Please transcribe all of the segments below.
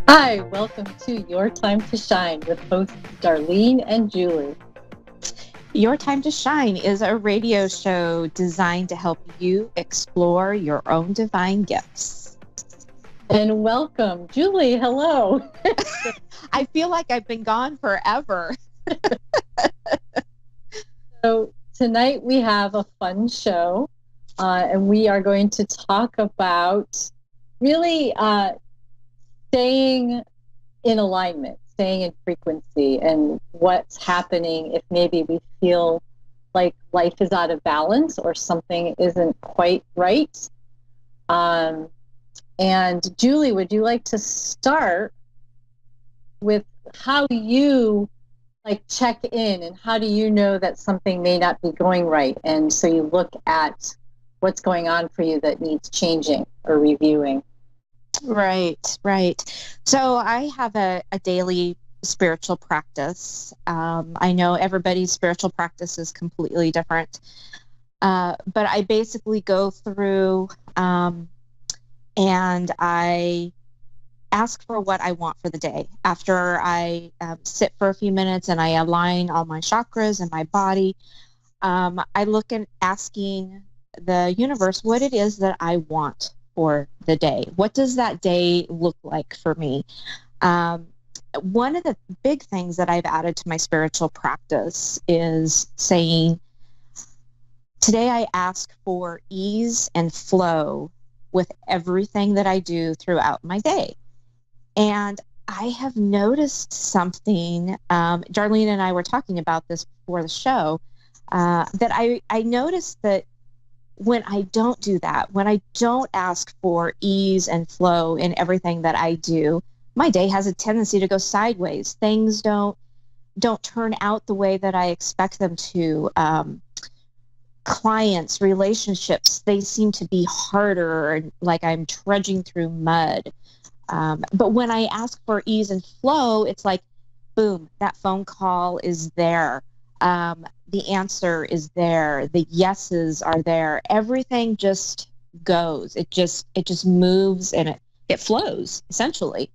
Hi, welcome to Your Time to Shine with hosts Darlene and Julie. Your Time to Shine is a radio show designed to help you explore your own divine gifts. And welcome, Julie. Hello. I feel like I've been gone forever. So, tonight we have a fun show, and we are going to talk about really staying in alignment, staying in frequency, and what's happening if maybe we feel like life is out of balance or something isn't quite right. And Julie, would you like to start with how you check in, and how do you know that something may not be going right? And so you look at what's going on for you that needs changing or reviewing. Right. So I have a daily spiritual practice. I know everybody's spiritual practice is completely different. But I basically go through and I ask for what I want for the day. After I sit for a few minutes and I align all my chakras and my body, I look at asking the universe what it is that I want for the day. What does that day look like for me? One of the big things that I've added to my spiritual practice is saying, today I ask for ease and flow with everything that I do throughout my day. And I have noticed something, Darlene and I were talking about this before the show, that I noticed that when I don't do that, when I don't ask for ease and flow in everything that I do, my day has a tendency to go sideways. Things don't turn out the way that I expect them to. Clients, relationships, they seem to be harder, and like I'm trudging through mud. But when I ask for ease and flow, it's like, boom, that phone call is there. The answer is there. The yeses are there. Everything just goes. It just moves and it flows, essentially.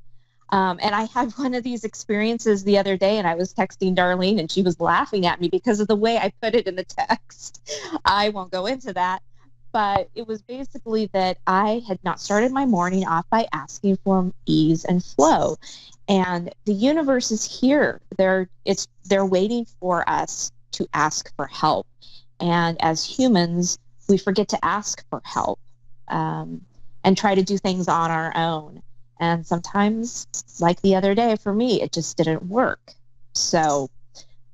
And I had one of these experiences the other day, and I was texting Darlene, and she was laughing at me because of the way I put it in the text. I won't go into that. But it was basically that I had not started my morning off by asking for ease and flow. And the universe is here. They're waiting for us to ask for help. And as humans, we forget to ask for help and try to do things on our own. And sometimes, like the other day for me, it just didn't work. So,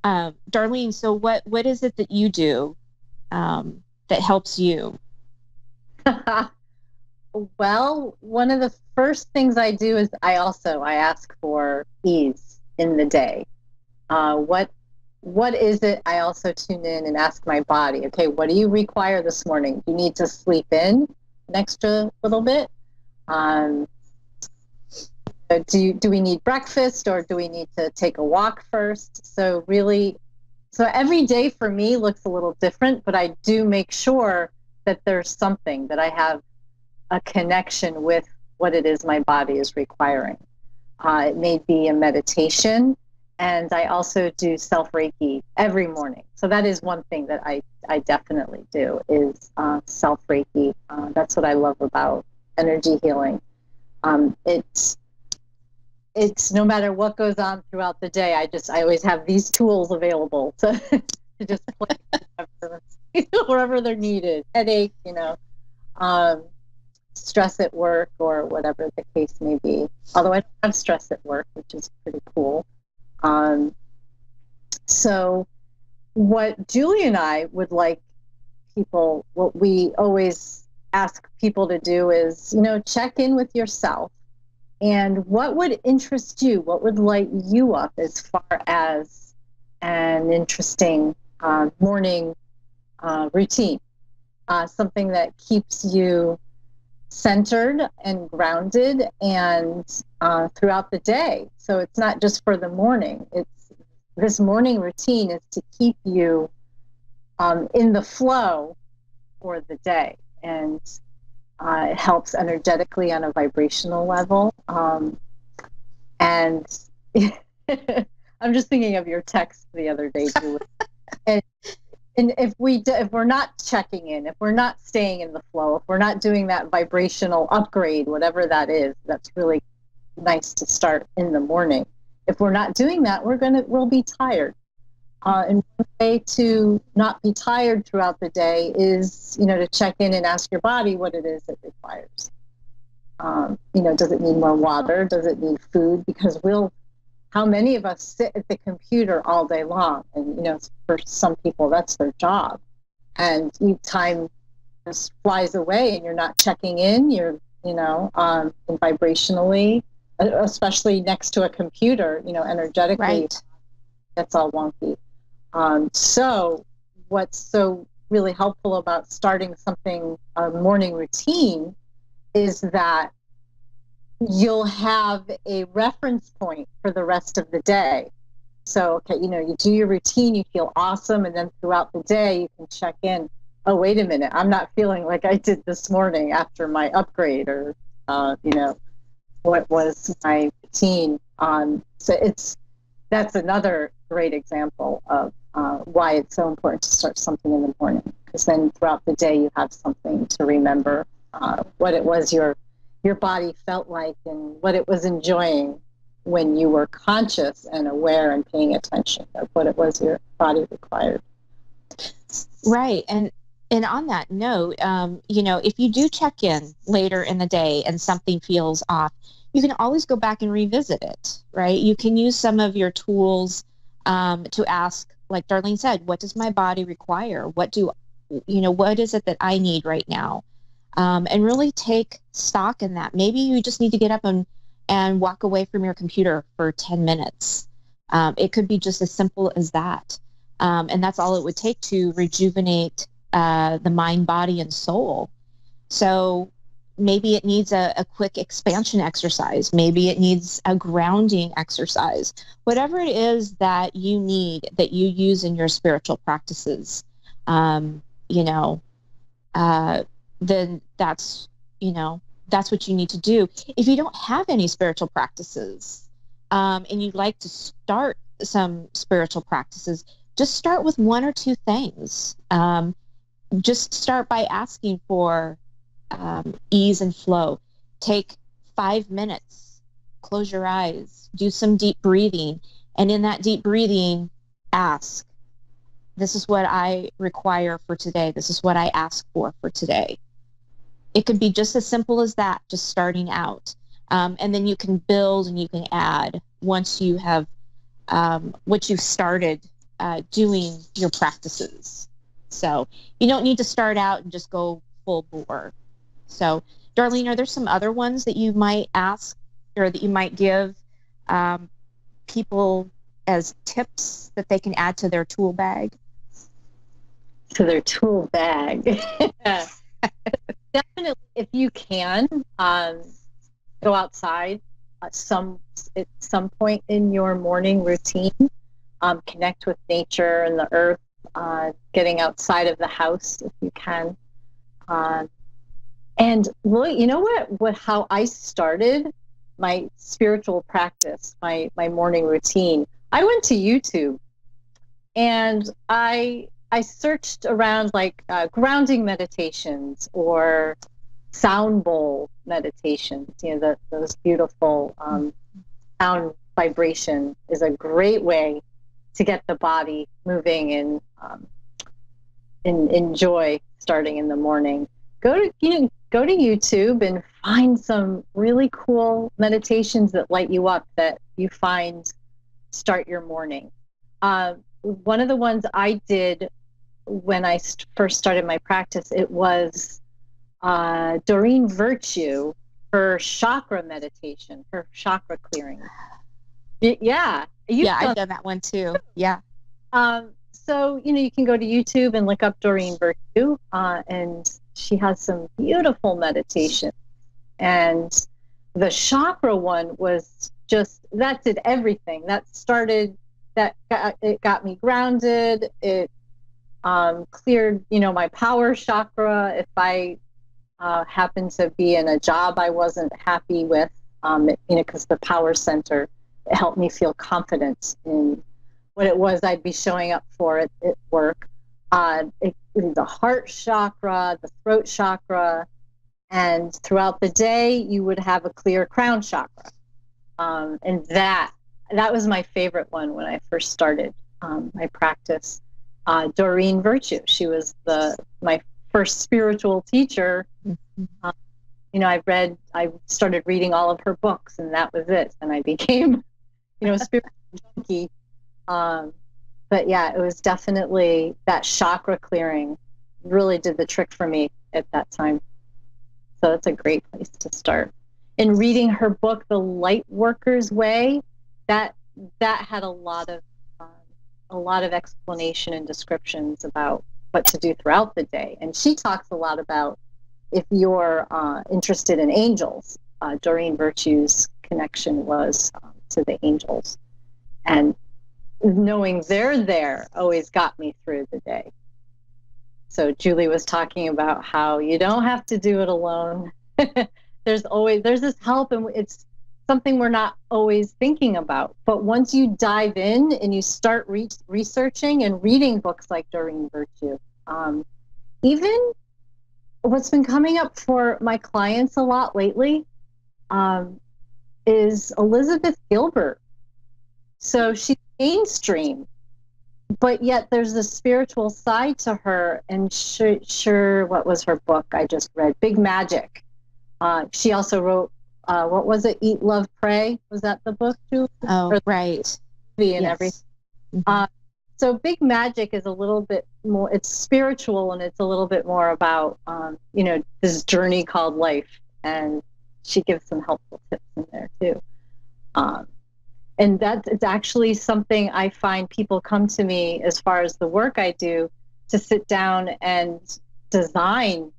Darlene, so what is it that you do that helps you? Well, one of the first things I do is I ask for ease in the day. What is it? I also tune in and ask my body, okay, what do you require this morning? Do you need to sleep in an extra little bit? Do we need breakfast, or do we need to take a walk first? So every day for me looks a little different, but I do make sure that there's something, that I have a connection with what it is my body is requiring. It may be a meditation, and I also do self-Reiki every morning. So that is one thing that I definitely do, is self-Reiki. That's what I love about energy healing. It's no matter what goes on throughout the day, I always have these tools available to just play wherever they're needed. Headache, stress at work, or whatever the case may be. Although I don't have stress at work, which is pretty cool. So what Julie and I would like what we always ask people to do is, check in with yourself. And what would interest you? What would light you up as far as an interesting morning routine? Something that keeps you centered and grounded and throughout the day. So it's not just for the morning. This morning routine is to keep you in the flow for the day. And it helps energetically on a vibrational level. And I'm just thinking of your text the other day, Julie. And if we're not checking in, if we're not staying in the flow, if we're not doing that vibrational upgrade, whatever that is, that's really nice to start in the morning. If we're not doing that, we'll be tired. And one way to not be tired throughout the day is, to check in and ask your body what it is it requires. Does it need more water? Does it need food? Because how many of us sit at the computer all day long? And, for some people, that's their job. And time just flies away and you're not checking in, and vibrationally, especially next to a computer, energetically, Right. That's all wonky. So what's so really helpful about starting a morning routine, is that you'll have a reference point for the rest of the day. So, okay, you do your routine, you feel awesome, and then throughout the day you can check in. Oh, wait a minute, I'm not feeling like I did this morning after my upgrade, or what was my routine. So that's another great example of why it's so important to start something in the morning, because then throughout the day you have something to remember what it was your body felt like and what it was enjoying when you were conscious and aware and paying attention of what it was your body required. Right. And on that note, if you do check in later in the day and something feels off, you can always go back and revisit it, right? You can use some of your tools to ask, like Darlene said, what does my body require? What is it that I need right now? And really take stock in that. Maybe you just need to get up and walk away from your computer for 10 minutes. It could be just as simple as that. And that's all it would take to rejuvenate the mind, body, and soul. So maybe it needs a quick expansion exercise. Maybe it needs a grounding exercise. Whatever it is that you need, that you use in your spiritual practices, then that's what you need to do. If you don't have any spiritual practices, and you'd like to start some spiritual practices, just start with one or two things. Just start by asking for ease and flow. Take 5 minutes, close your eyes, do some deep breathing, and in that deep breathing, ask, this is what I require for today. This is what I ask for today. It could be just as simple as that, just starting out. And then you can build and you can add once you have you've started doing your practices. So you don't need to start out and just go full bore. So, Darlene, are there some other ones that you might ask or that you might give people as tips that they can add to their tool bag? To their tool bag. Definitely, if you can, go outside at some point in your morning routine. Connect with nature and the earth. Getting outside of the house if you can. And well, you know how I started my spiritual practice, my morning routine. I went to YouTube and I searched around like grounding meditations or sound bowl meditations. Those beautiful sound vibration is a great way to get the body moving and enjoy starting in the morning. Go to YouTube and find some really cool meditations that light you up, that you find start your morning. One of the ones I did when I first started my practice, it was Doreen Virtue, her chakra meditation, her chakra clearing. Yeah. I've done that one too. Yeah. So, you can go to YouTube and look up Doreen Virtue, and she has some beautiful meditation. And the chakra one was that did everything. It got me grounded. It cleared, my power chakra. If I happened to be in a job I wasn't happy with, because the power center, it helped me feel confidence in what it was I'd be showing up for at work. The heart chakra, the throat chakra, and throughout the day, you would have a clear crown chakra. And that was my favorite one when I first started my practice. Doreen Virtue, she was my first spiritual teacher. I started reading all of her books, and that was it. And I became, a spiritual junkie. But yeah, it was definitely that chakra clearing really did the trick for me at that time. So it's a great place to start. In reading her book, The Light Worker's Way, that had a lot of explanation and descriptions about what to do throughout the day. And she talks a lot about if you're interested in angels. Doreen Virtue's connection was to the angels, and knowing they're there always got me through the day. So Julie was talking about how you don't have to do it alone. There's this help, and it's something we're not always thinking about. But once you dive in and you start researching and reading books like Doreen Virtue, even what's been coming up for my clients a lot lately is Elizabeth Gilbert. So she's mainstream, but yet there's a spiritual side to her. And sure, what was her book I just read? Big Magic. She also wrote, what was it? Eat, Love, Pray. Was that the book too? Oh, right. And everything. Mm-hmm. So Big Magic is a little bit more, it's spiritual, and it's a little bit more about, this journey called life. And she gives some helpful tips in there too. And it's actually something I find people come to me as far as the work I do to sit down and design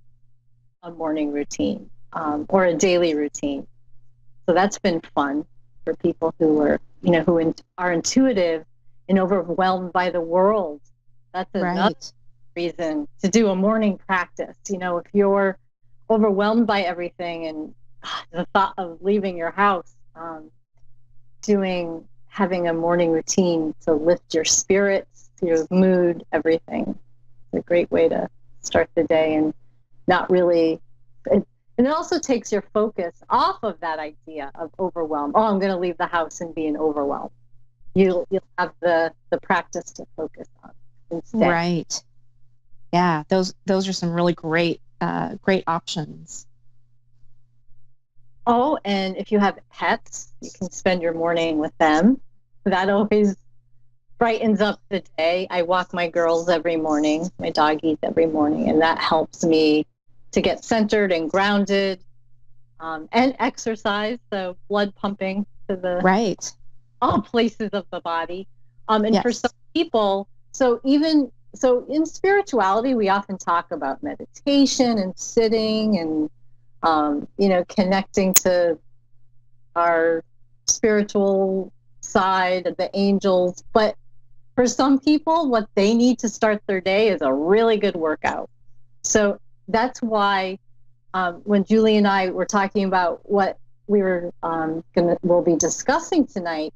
a morning routine or a daily routine. So that's been fun for people who are intuitive and overwhelmed by the world. That's another reason to do a morning practice. If you're overwhelmed by everything and the thought of leaving your house, having a morning routine to lift your spirits, your mood, everything. It's a great way to start the day and not really. And it also takes your focus off of that idea of overwhelm. Oh, I'm going to leave the house and be in overwhelm. You'll have the practice to focus on instead. Right. Yeah, those are some really great options. Oh, and if you have pets, you can spend your morning with them. That always brightens up the day. I walk my girls every morning, my doggies every morning, and that helps me to get centered and grounded, and exercise, so blood pumping to all places of the body. And yes. For some people, so in spirituality, we often talk about meditation and sitting and connecting to our spiritual side of the angels. But for some people, what they need to start their day is a really good workout. So that's why when Julie and I were talking about what we'll be discussing tonight,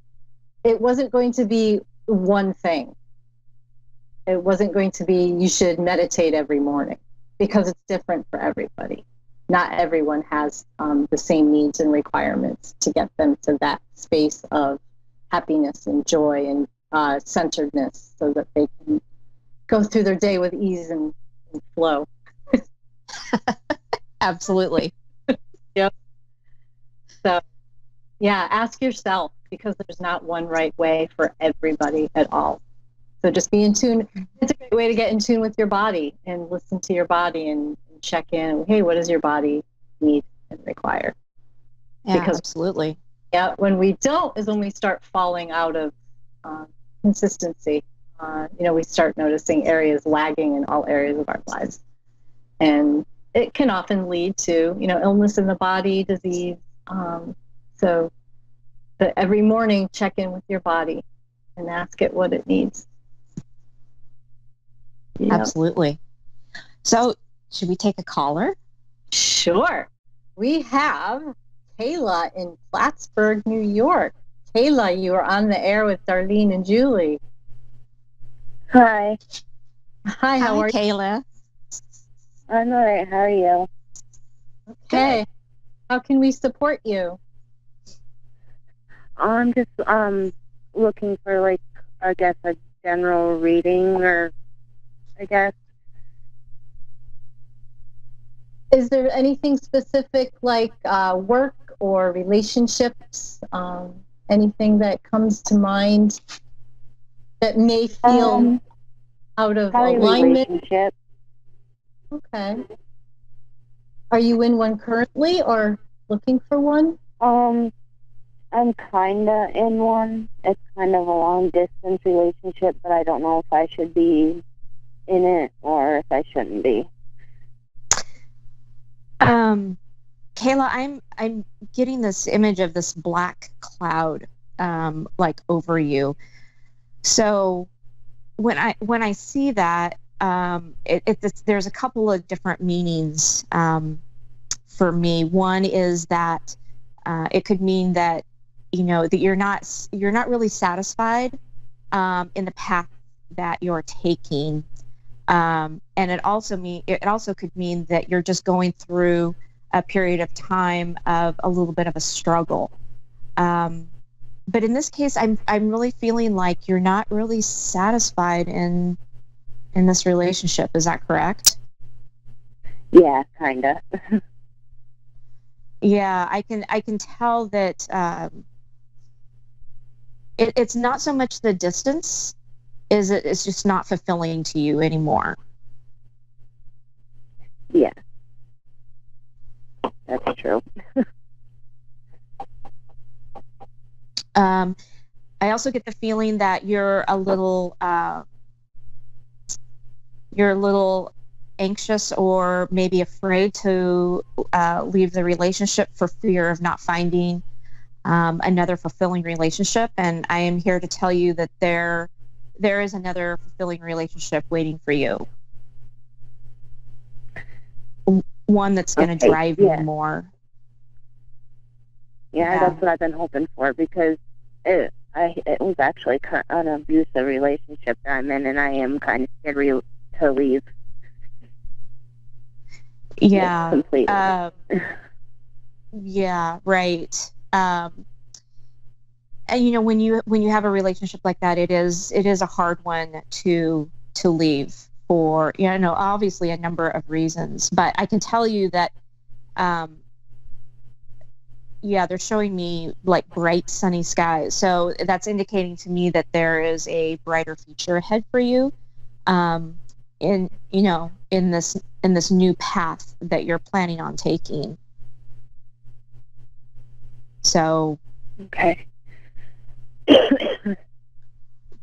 it wasn't going to be one thing. It wasn't going to be you should meditate every morning, because it's different for everybody. Not everyone has the same needs and requirements to get them to that space of happiness and joy and centeredness, so that they can go through their day with ease and flow. Absolutely. Yep. So, yeah, ask yourself, because there's not one right way for everybody at all. So just be in tune. It's a great way to get in tune with your body and listen to your body and check in. Hey, what does your body need and require? Yeah, because, absolutely. Yeah, when we don't is when we start falling out of consistency. We start noticing areas lagging in all areas of our lives. And it can often lead to, illness in the body, disease. So every morning, check in with your body and ask it what it needs. Yep. Absolutely. So should we take a caller? Sure. We have Kayla in Plattsburgh, New York. Kayla, you are on the air with Darlene and Julie. Hi. Hi, how are you? Kayla. I'm all right. How are you? Okay. How can we support you? I'm just looking for, like, I guess a general reading, or I guess. Is there anything specific like work or relationships? Anything that comes to mind that may feel out of Probably alignment? relationship. Okay. Are you in one currently or looking for one? I'm kinda in one. It's kind of a long distance relationship, but I don't know if I should be in it or if I shouldn't be. Kayla, I'm getting this image of this black cloud like over you. So when I see that, there's a couple of different meanings for me. One is that it could mean that that you're not really satisfied in the path that you're taking, and it also could mean that you're just going through a period of time of a little bit of a struggle. But in this case, I'm really feeling like you're not really satisfied in this relationship. Is that correct? Yeah, kinda. Yeah, I can tell that it's not so much the distance, it's just not fulfilling to you anymore. Yeah, that's true. I also get the feeling that you're a little anxious or maybe afraid to leave the relationship for fear of not finding another fulfilling relationship. And I am here to tell you that there is another fulfilling relationship waiting for you. One that's going to drive you more. Yeah, that's what I've been hoping for, because it was actually an abusive relationship that I'm in, and I am kind of scared to leave. Yeah. Completely. Yeah, right. And when you have a relationship like that, it is a hard one to leave for obviously a number of reasons. But I can tell you that they're showing me like bright sunny skies. So that's indicating to me that there is a brighter future ahead for you in this new path that you're planning on taking. So okay.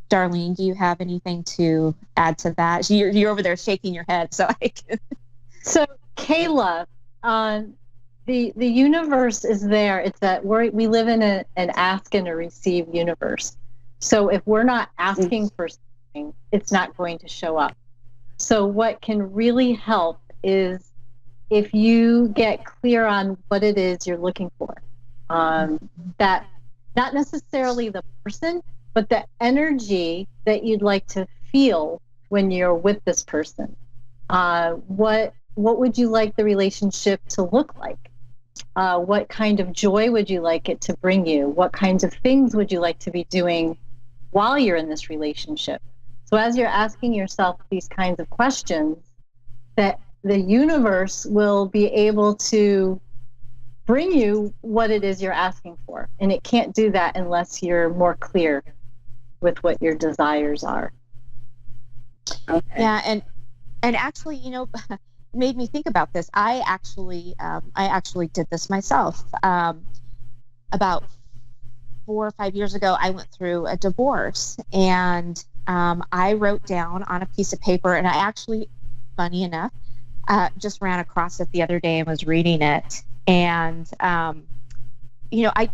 Darlene, do you have anything to add to that? You're over there shaking your head, so I can. So Kayla, the universe is there. It's that we live in an ask and a receive universe. So if we're not asking for something, it's not going to show up. So what can really help is if you get clear on what it is you're looking for. That not necessarily the person, but the energy that you'd like to feel when you're with this person. What would you like the relationship to look like? What kind of joy would you like it to bring you? What kinds of things would you like to be doing while you're in this relationship? So as you're asking yourself these kinds of questions, that the universe will be able to bring you what it is you're asking for. And it can't do that unless you're more clear with what your desires are. Okay. Yeah, and actually, made me think about this. I actually did this myself. About 4 or 5 years ago, I went through a divorce, and I wrote down on a piece of paper, and I actually, funny enough, just ran across it the other day and was reading it. And, I,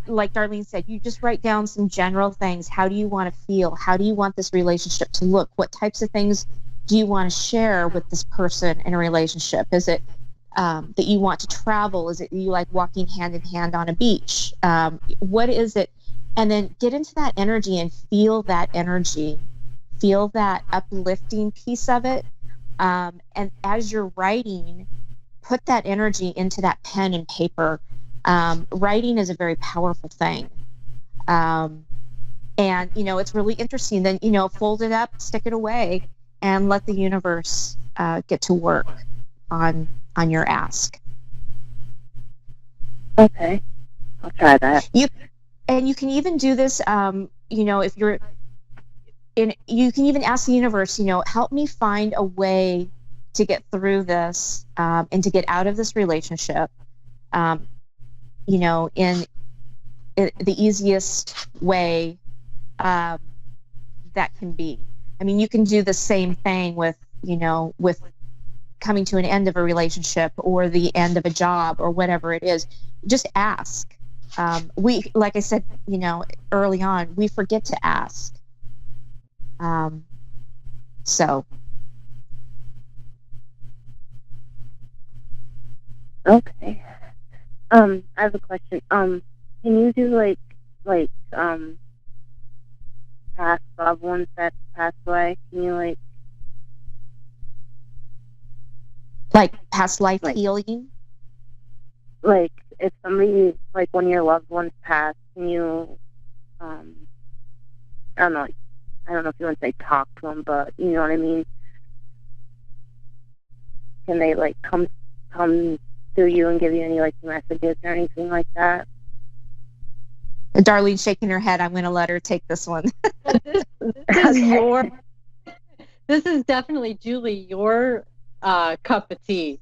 like Darlene said, you just write down some general things. How do you want to feel? How do you want this relationship to look? What types of things do you want to share with this person in a relationship? Is it that you want to travel? Is it you like walking hand in hand on a beach? What is it? And then get into that energy and feel that energy, feel that uplifting piece of it. And as you're writing, put that energy into that pen and paper. Writing is a very powerful thing. And, it's really interesting. Then, fold it up, stick it away, and let the universe get to work on your ask. Okay. I'll try that. You can even do this, if you're in, you can even ask the universe, help me find a way to get through this, and to get out of this relationship, in the easiest way that can be. I mean, you can do the same thing with coming to an end of a relationship or the end of a job or whatever it is. Just ask. Like I said, early on, we forget to ask. So. Okay. I have a question. Can you do past loved ones that passed away? Can you like past life healing? Like if somebody, like one of your loved ones passed, can you, I don't know if you want to say talk to them, but you know what I mean? Can they come through you and give you any messages or anything like that? Darlene shaking her head. I'm going to let her take this one. This is definitely, Julie, your cup of tea.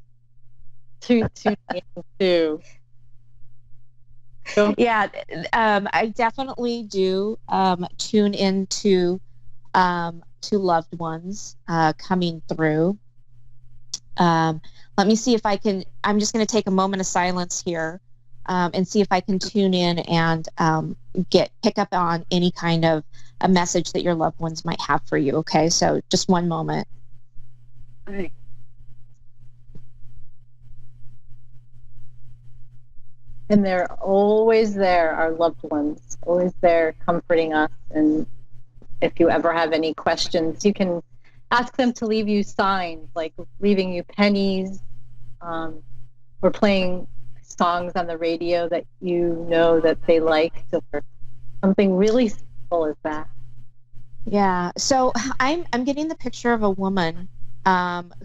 To yeah, I definitely do tune into to loved ones coming through. Let me see if I can. I'm just going to take a moment of silence here and see if I can tune in and pick up on any kind of a message that your loved ones might have for you. Okay, so just one moment. All right. And they're always there, our loved ones, always there comforting us. And if you ever have any questions, you can ask them to leave you signs, like leaving you pennies, or playing songs on the radio that that they like, or something really simple as that. Yeah. So I'm getting the picture of a woman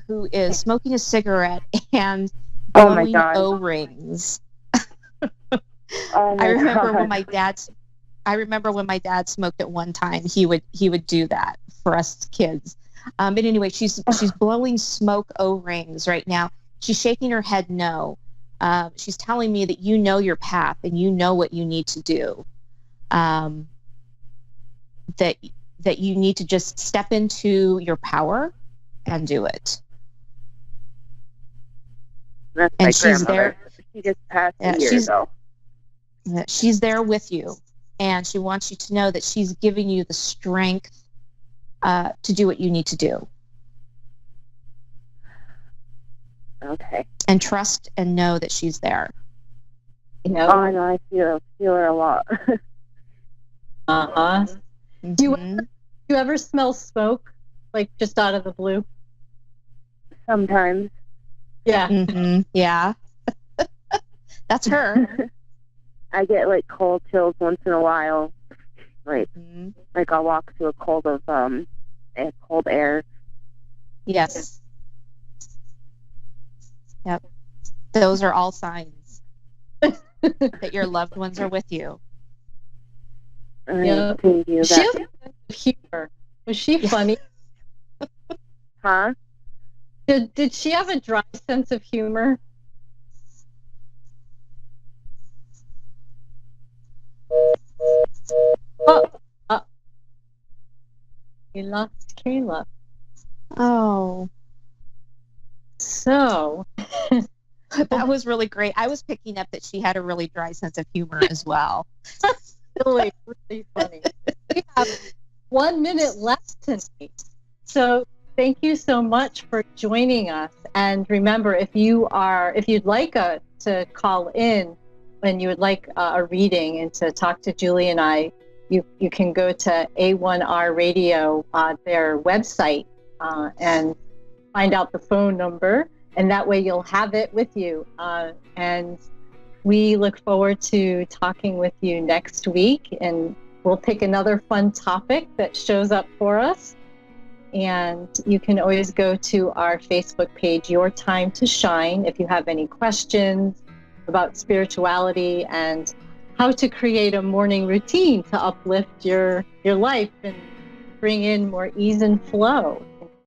who is smoking a cigarette and blowing O-rings. I remember when my dad smoked at one time. He would do that for us kids. But anyway, she's blowing smoke O-rings right now. She's shaking her head no. She's telling me that your path and you know what you need to do. That you need to just step into your power and do it. That's and my she's grandmother. there. She just passed a year ago. She's there with you, and she wants you to know that she's giving you the strength to do what you need to do. Okay. And trust and know that she's there. Oh, I know. I feel her a lot. Uh-huh. Mm-hmm. Do you ever smell smoke, like just out of the blue? Sometimes. Yeah. Mm-hmm. Yeah. That's her. I get cold chills once in a while. Mm-hmm. I'll walk through a cold air. Yes. Yep. Those are all signs that your loved ones are with you. Yeah. Thank you. She has a sense of humor. Was she funny? Huh? Did she have a dry sense of humor? We lost Kayla. Oh. So that was really great. I was picking up that she had a really dry sense of humor as well. really funny. We have 1 minute left tonight. So thank you so much for joining us. And remember, if you'd like to call in and you would like a reading and to talk to Julie and I, you can go to A1R Radio, their website, and find out the phone number. And that way you'll have it with you. And we look forward to talking with you next week. And we'll pick another fun topic that shows up for us. And you can always go to our Facebook page, Your Time to Shine, if you have any questions about spirituality and how to create a morning routine to uplift your life and bring in more ease and flow.